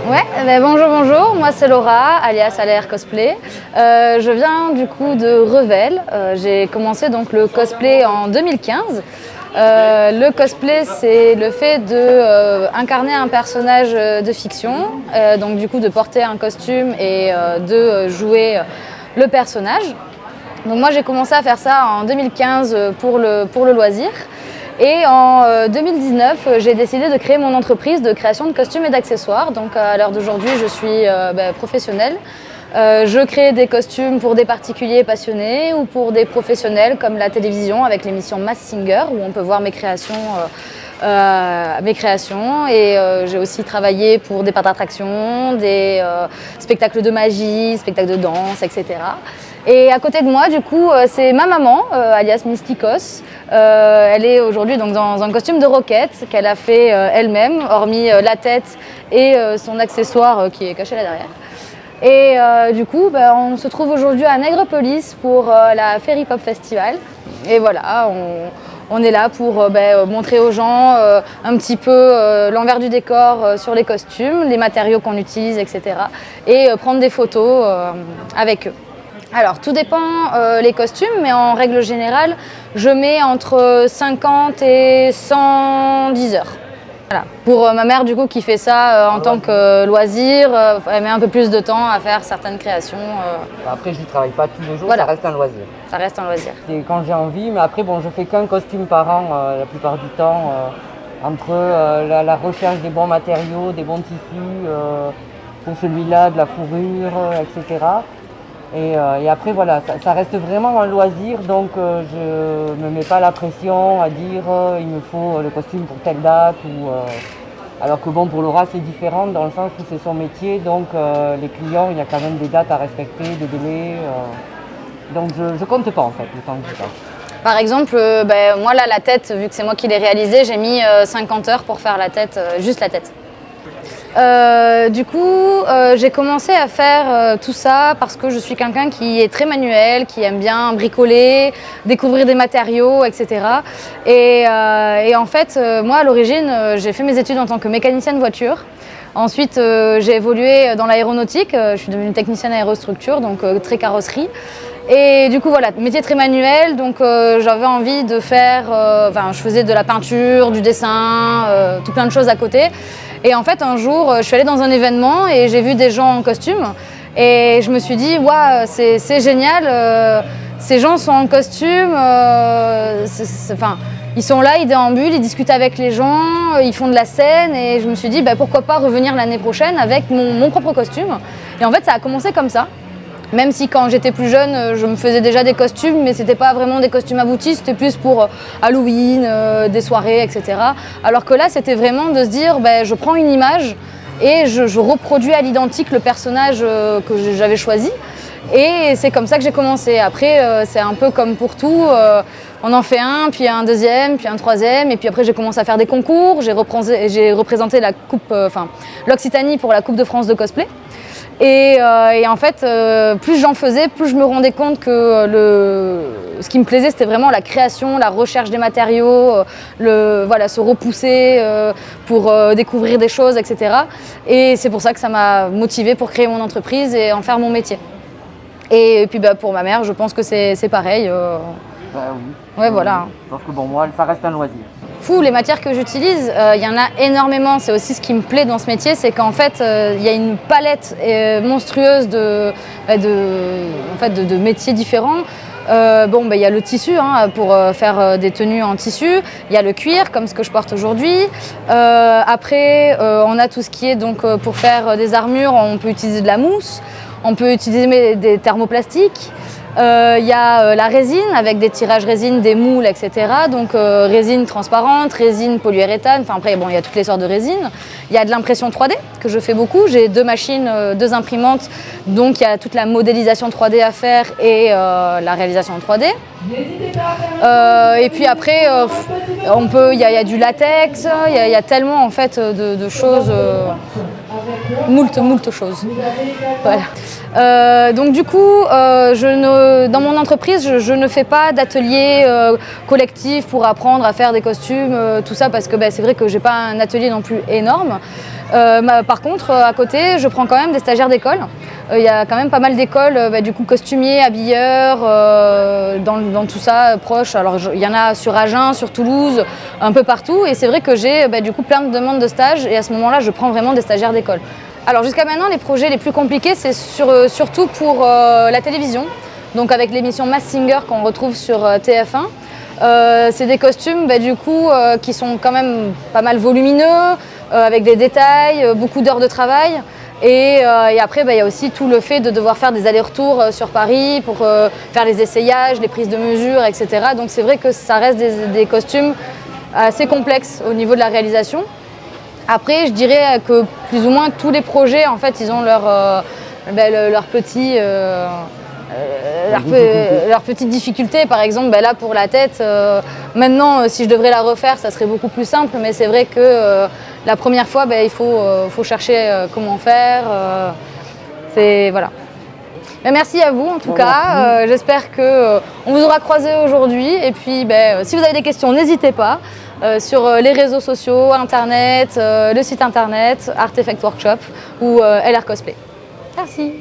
Ouais, bonjour, moi c'est Laura, alias Alair Cosplay. Je viens du coup de Revel. J'ai commencé donc le cosplay en 2015. Le cosplay, c'est le fait de incarner un personnage de fiction, donc du coup de porter un costume et de jouer le personnage. Donc moi j'ai commencé à faire ça en 2015 pour le loisir. Et en 2019, j'ai décidé de créer mon entreprise de création de costumes et d'accessoires. Donc à l'heure d'aujourd'hui, je suis professionnelle. Je crée des costumes pour des particuliers passionnés ou pour des professionnels comme la télévision avec l'émission Masked Singer où on peut voir mes créations. Et j'ai aussi travaillé pour des parcs d'attractions, des spectacles de magie, spectacles de danse, etc. Et à côté de moi, du coup, c'est ma maman, alias Mystikos. Elle est aujourd'hui donc dans un costume de roquette qu'elle a fait elle-même, hormis la tête et son accessoire qui est caché là derrière. Et du coup, on se trouve aujourd'hui à Nègrepelisse pour la Ferry Pop Festival. Et voilà, on est là pour montrer aux gens un petit peu l'envers du décor sur les costumes, les matériaux qu'on utilise, etc. Et prendre des photos avec eux. Alors tout dépend les costumes, mais en règle générale, je mets entre 50 et 110 heures. Voilà. Pour ma mère du coup qui fait ça en tant que loisir, elle met un peu plus de temps à faire certaines créations. Après je ne travaille pas tous les jours, voilà. Ça reste un loisir. Ça reste un loisir. C'est quand j'ai envie, mais après bon, je fais qu'un costume par an la plupart du temps, entre la recherche des bons matériaux, des bons tissus, pour celui-là de la fourrure, etc. Et après voilà, ça reste vraiment un loisir, donc je ne me mets pas la pression à dire il me faut le costume pour telle date. Alors que bon, pour Laura c'est différent dans le sens où c'est son métier, donc les clients, il y a quand même des dates à respecter, des délais. Donc je compte pas en fait le temps que je passe. Par exemple, moi là la tête, vu que c'est moi qui l'ai réalisée, j'ai mis 50 heures pour faire la tête, juste la tête. Du coup, j'ai commencé à faire tout ça parce que je suis quelqu'un qui est très manuel, qui aime bien bricoler, découvrir des matériaux, etc. Et en fait, moi à l'origine, j'ai fait mes études en tant que mécanicienne voiture. Ensuite, j'ai évolué dans l'aéronautique, je suis devenue technicienne aérostructure, donc très carrosserie. Et du coup voilà, métier très manuel, donc j'avais envie de faire, je faisais de la peinture, du dessin, tout plein de choses à côté. Et en fait un jour, je suis allée dans un événement et j'ai vu des gens en costume et je me suis dit, waouh, c'est génial, ces gens sont en costume, ils sont là, ils déambulent, ils discutent avec les gens, ils font de la scène et je me suis dit, pourquoi pas revenir l'année prochaine avec mon propre costume. Et en fait ça a commencé comme ça. Même si quand j'étais plus jeune, je me faisais déjà des costumes, mais c'était pas vraiment des costumes aboutis, c'était plus pour Halloween, des soirées, etc. Alors que là, c'était vraiment de se dire, je prends une image et je reproduis à l'identique le personnage que j'avais choisi. Et c'est comme ça que j'ai commencé. Après, c'est un peu comme pour tout, on en fait un, puis un deuxième, puis un troisième, et puis après j'ai commencé à faire des concours, j'ai représenté la coupe, l'Occitanie pour la Coupe de France de cosplay. Et en fait, plus j'en faisais, plus je me rendais compte que ce qui me plaisait, c'était vraiment la création, la recherche des matériaux, se repousser pour découvrir des choses, etc. Et c'est pour ça que ça m'a motivée pour créer mon entreprise et en faire mon métier. Et puis pour ma mère, je pense que c'est pareil. Oui. Ouais, voilà. Sauf que bon, moi, ça reste un loisir. Les matières que j'utilise, il y en a énormément. C'est aussi ce qui me plaît dans ce métier, c'est qu'en fait, il y a une palette monstrueuse de métiers différents. Il y a le tissu pour faire des tenues en tissu. Il y a le cuir, comme ce que je porte aujourd'hui. Après, on a tout ce qui est donc pour faire des armures, on peut utiliser de la mousse. On peut utiliser des thermoplastiques. Il y a la résine avec des tirages résine, des moules, etc. Donc résine transparente, résine polyuréthane, après il y a toutes les sortes de résines. Il y a de l'impression 3D que je fais beaucoup, j'ai 2 machines, 2 imprimantes, donc il y a toute la modélisation 3D à faire et la réalisation en 3D. Et puis après, il y a du latex, il y a tellement en fait de choses, moult choses. Voilà. Donc du coup, dans mon entreprise, je ne fais pas d'atelier collectif pour apprendre à faire des costumes, tout ça, parce que c'est vrai que j'ai pas un atelier non plus énorme. Par contre, à côté, je prends quand même des stagiaires d'école. Il y a quand même pas mal d'écoles, du coup costumiers, habilleurs, dans tout ça proche. Alors il y en a sur Agen, sur Toulouse, un peu partout. Et c'est vrai que j'ai du coup plein de demandes de stage. Et à ce moment-là, je prends vraiment des stagiaires d'école. Alors jusqu'à maintenant, les projets les plus compliqués, c'est surtout pour la télévision. Donc avec l'émission Masked Singer qu'on retrouve sur TF1. C'est des costumes qui sont quand même pas mal volumineux, avec des détails, beaucoup d'heures de travail. Et après, il y a aussi tout le fait de devoir faire des allers-retours sur Paris pour faire les essayages, les prises de mesure, etc. Donc c'est vrai que ça reste des costumes assez complexes au niveau de la réalisation. Après, je dirais que plus ou moins tous les projets, en fait, ils ont leur petite difficulté. Par exemple, là pour la tête, maintenant si je devrais la refaire, ça serait beaucoup plus simple, mais c'est vrai que la première fois, il faut chercher comment faire. Voilà. Mais merci à vous en tout cas. J'espère qu'on vous aura croisé aujourd'hui. Et puis si vous avez des questions, n'hésitez pas sur les réseaux sociaux, internet, le site internet, Artefact Workshop ou LR Cosplay. Merci.